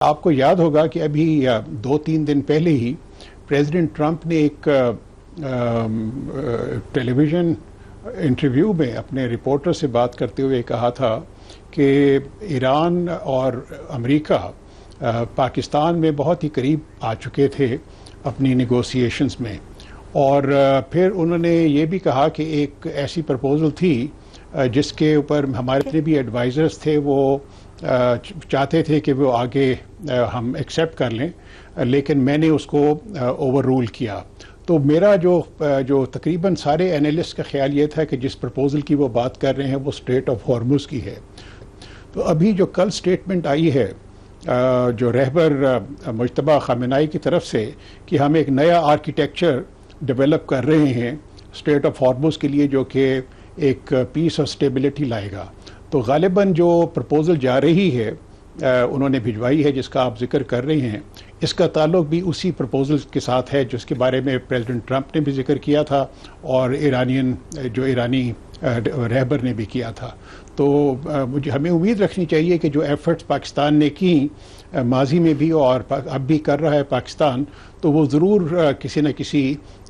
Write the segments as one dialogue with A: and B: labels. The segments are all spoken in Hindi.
A: आपको याद होगा कि अभी 2-3 दिन पहले ही प्रेसिडेंट ट्रंप ने एक टेलीविजन इंटरव्यू में अपने रिपोर्टर से बात करते हुए कहा था कि ईरान और अमेरिका पाकिस्तान में बहुत ही करीब आ चुके थे अपनी नेगोशिएशंस में। और फिर उन्होंने ये भी कहा कि एक ऐसी प्रपोजल थी जिसके ऊपर हमारे जितने भी एडवाइजर्स थे वो चाहते थे कि वो आगे हम एक्सेप्ट कर लें, लेकिन मैंने उसको ओवर रूल किया। तो मेरा जो तकरीबन सारे एनालिस्ट का ख्याल ये था कि जिस प्रपोजल की वो बात कर रहे हैं वो स्ट्रेट ऑफ हॉर्मुज़ की है। तो अभी जो कल स्टेटमेंट आई है जो रहबर मुज्तबा खामेनेई की तरफ से कि हम एक नया आर्किटेक्चर डेवलप कर रहे हैं स्ट्रेट ऑफ हॉर्मुज़ के लिए जो कि एक पीस और स्टेबिलिटी लाएगा, तो गालिबन जो प्रपोजल जा रही है उन्होंने भिजवाई है जिसका आप जिक्र कर रहे हैं, इसका ताल्लुक भी उसी प्रपोजल के साथ है जिसके बारे में प्रेसिडेंट ट्रंप ने भी जिक्र किया था और ईरानी रहबर ने भी किया था। तो मुझे हमें उम्मीद रखनी चाहिए कि जो एफर्ट्स पाकिस्तान ने की माजी में भी और अब भी कर रहा है पाकिस्तान, तो वो ज़रूर किसी न किसी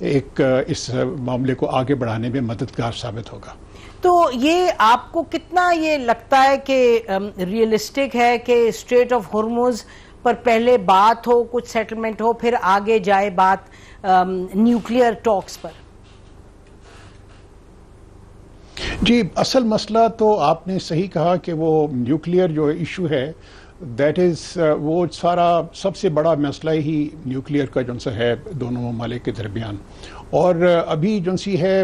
A: एक इस मामले को आगे बढ़ाने में मददगार साबित होगा।
B: तो ये आपको कितना ये लगता है कि रियलिस्टिक है कि स्ट्रेट ऑफ हॉर्मुज़ पर पहले बात हो, कुछ सेटलमेंट हो, फिर आगे जाए बात न्यूक्लियर टॉक्स पर?
A: जी, असल मसला तो आपने सही कहा कि वो न्यूक्लियर जो इशू है दैट इज़ वो सारा सबसे बड़ा मसला ही न्यूक्लियर का जो सा है दोनों ममालिक के दरमियान। और अभी जो सी है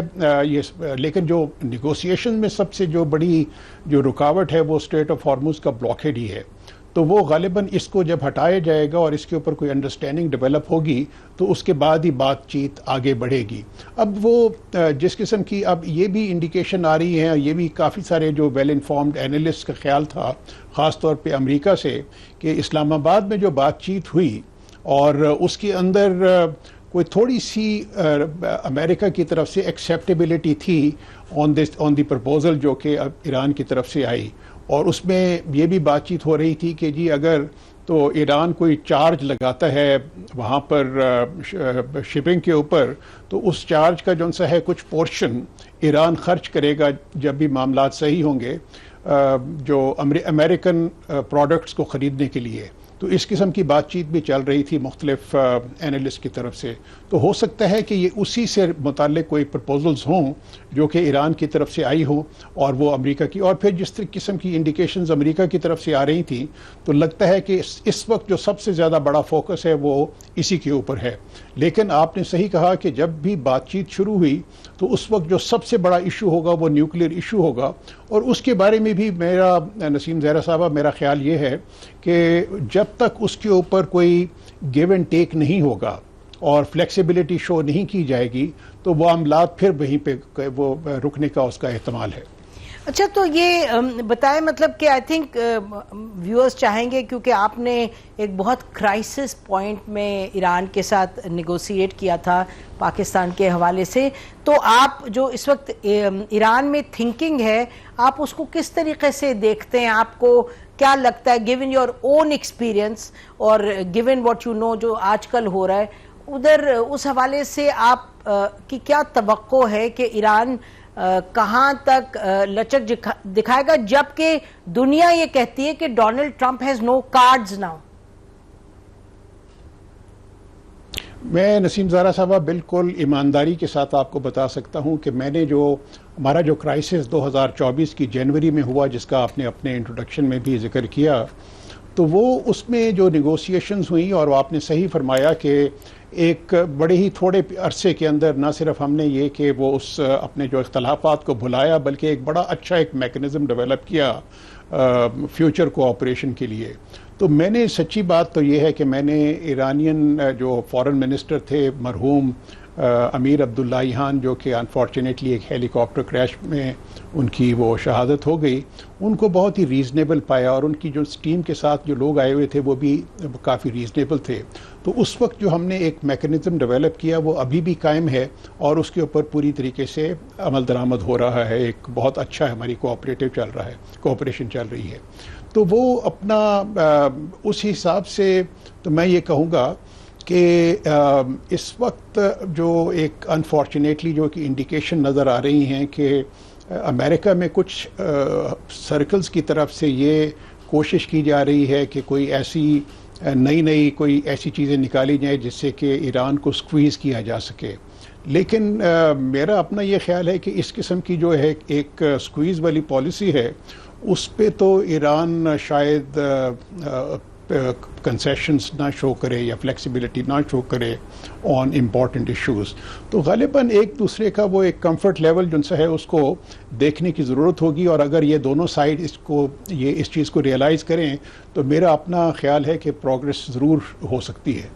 A: ये, लेकिन जो निगोसिएशन में सबसे जो बड़ी जो रुकावट है वो स्ट्रेट ऑफ हॉर्मुज़ का ब्लॉकेड ही है। तो वो गालिबन इसको जब हटाया जाएगा और इसके ऊपर कोई अंडरस्टैंडिंग डेवलप होगी तो उसके बाद ही बातचीत आगे बढ़ेगी। अब वो जिस किस्म की अब ये भी इंडिकेशन आ रही है, ये भी काफ़ी सारे जो वेल इन्फॉर्म्ड एनालिस्ट का ख्याल था ख़ास तौर पे अमेरिका से, कि इस्लामाबाद में जो बातचीत हुई और उसके अंदर कोई थोड़ी सी अमेरिका की तरफ से एक्सेप्टेबिलिटी थी ऑन द प्रपोजल जो कि ईरान की तरफ से आई। और उसमें ये भी बातचीत हो रही थी कि जी अगर तो ईरान कोई चार्ज लगाता है वहाँ पर शिपिंग के ऊपर, तो उस चार्ज का जो सा है कुछ पोर्शन ईरान खर्च करेगा जब भी मामलात सही होंगे जो अमेरिकन प्रोडक्ट्स को ख़रीदने के लिए। तो इस किस्म की बातचीत भी चल रही थी मुख्तलिफ एनालिस्ट की तरफ से। तो हो सकता है कि ये उसी से मुताल्लिक कोई प्रपोजल्स हों जो कि ईरान की तरफ से आई हो और वो अमेरिका की, और फिर जिस किस्म की इंडिकेशंस अमेरिका की तरफ से आ रही थी, तो लगता है कि इस वक्त जो सबसे ज़्यादा बड़ा फोकस है वो इसी के ऊपर है। लेकिन आपने सही कहा कि जब भी बातचीत शुरू हुई तो उस वक्त जो सबसे बड़ा इशू होगा वो न्यूक्लियर इशू होगा। और उसके बारे में भी मेरा नसीम ज़हरा साहब मेरा ख्याल ये है कि जब तक उसके ऊपर कोई गिव एंड टेक नहीं होगा और फ्लेक्सिबिलिटी शो नहीं की जाएगी तो वो मामलात फिर वहीं पे वो रुकने का उसका एहतमाल है।
B: अच्छा, तो ये बताएं मतलब कि आई थिंक व्यूअर्स चाहेंगे, क्योंकि आपने एक बहुत क्राइसिस पॉइंट में ईरान के साथ नेगोशिएट किया था पाकिस्तान के हवाले से, तो आप जो इस वक्त ईरान में थिंकिंग है आप उसको किस तरीके से देखते हैं? आपको क्या लगता है गिवन योर ओन एक्सपीरियंस और गिवन व्हाट यू नो जो आजकल हो रहा है उधर, उस हवाले से आप की क्या तवक्को है कि ईरान कहां तक लचक दिखाएगा, जबकि दुनिया ये कहती है कि Donald Trump has no cards now?
A: मैं नसीम ज़हरा साहब बिल्कुल ईमानदारी के साथ आपको बता सकता हूं कि मैंने जो हमारा जो क्राइसिस 2024 की जनवरी में हुआ जिसका आपने अपने इंट्रोडक्शन में भी जिक्र किया, तो वो उसमें जो निगोशिएशंस हुई और आपने सही फरमाया कि एक बड़े ही थोड़े अरसे के अंदर ना सिर्फ हमने ये कि वो उस अपने जो इख्तलाफात को भुलाया बल्कि एक बड़ा अच्छा एक मैकेनिज़्म डेवलप किया फ्यूचर कोऑपरेशन के लिए। तो मैंने सच्ची बात तो ये है कि मैंने ईरानियन जो फॉरेन मिनिस्टर थे मरहूम अमीर अब्दुल्लाहियान, जो कि अनफॉर्चुनेटली एक हेलीकॉप्टर क्रैश में उनकी वो शहादत हो गई, उनको बहुत ही रीज़नेबल पाया और उनकी जो टीम के साथ जो लोग आए हुए थे वो भी काफ़ी रीज़नेबल थे। तो उस वक्त जो हमने एक मैकेनिज़्म डेवलप किया वो अभी भी कायम है और उसके ऊपर पूरी तरीके से अमल दरामद हो रहा है। एक बहुत अच्छा हमारी कोऑपरेशन चल रही है। तो वो अपना उस हिसाब से तो मैं ये कहूँगा कि इस वक्त जो एक अनफॉर्चुनेटली जो कि इंडिकेशन नज़र आ रही हैं कि अमेरिका में कुछ सर्कल्स की तरफ से ये कोशिश की जा रही है कि कोई ऐसी नई कोई ऐसी चीज़ें निकाली जाए जिससे कि ईरान को स्क्वीज़ किया जा सके। लेकिन मेरा अपना ये ख्याल है कि इस किस्म की जो है एक स्क्वीज़ वाली पॉलिसी है उस पे तो ईरान शायद कंसेशंस ना शो करे या फ्लेक्सिबिलिटी ना शो करे ऑन इम्पॉर्टेंट इश्यूज। तो गालिबन एक दूसरे का वो एक कंफर्ट लेवल जो है उसको देखने की ज़रूरत होगी, और अगर ये दोनों साइड इस चीज़ को रियलाइज़ करें तो मेरा अपना ख्याल है कि प्रोग्रेस ज़रूर हो सकती है।